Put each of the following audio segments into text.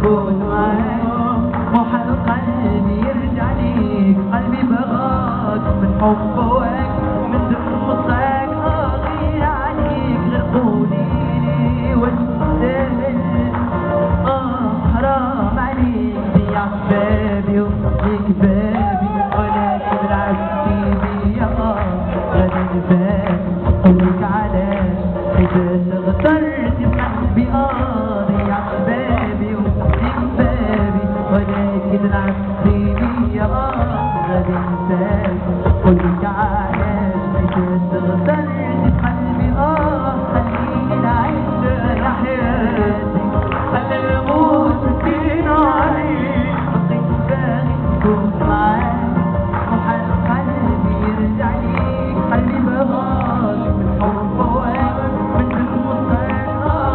نكون معاك محال قلبي يرجع ليك قلبي بغاك من حبك من دموعك غير عليك غير قوليلي واش تستاهل حرام عليك ضيع بابي وفيك بابي ولكن العزتي بيا غادي نبان قولك علاش كيفاش اغترت بقلبي ضيعت بابي وفيك بابي ولكن العزتي بيا غادي نبان قولك علاش كيفاش اغترت بقلبي خليني نعيش يا حياتي خلي الموت مسكين عليك بقيت باغي نكون معاك محال قلبي يرجع ليك قلبي بغاك من حبك من دموعك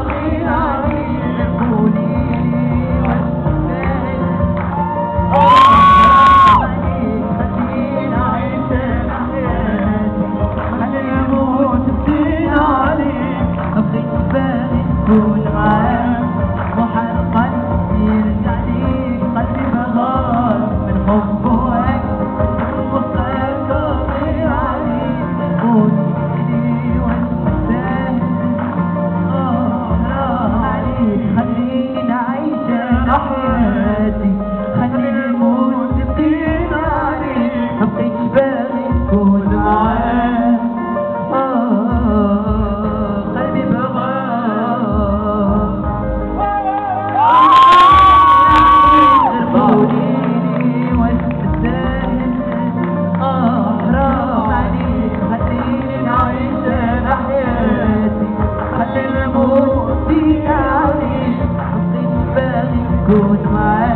غير عليك قوليلي واش تستاهل عليك خليني نعيش حياتي خلي الموت مسكين عليك بقيت باغي نكون معاك محال قلبي يرجع ليك قلبي بغاك من حبك وصلك غير عليك قوليلي واش تستاهل حرام عليك خليني نعيش انا حياتي خلي الموت يبقينا عليك مبقيتش باغي نكون معاك قلبي بغاك قوليلي واش تستاهل حرام عليك خليني نعيش انا حياتي خلي الموت يجي عليك مبقيتش باغي نكون معاك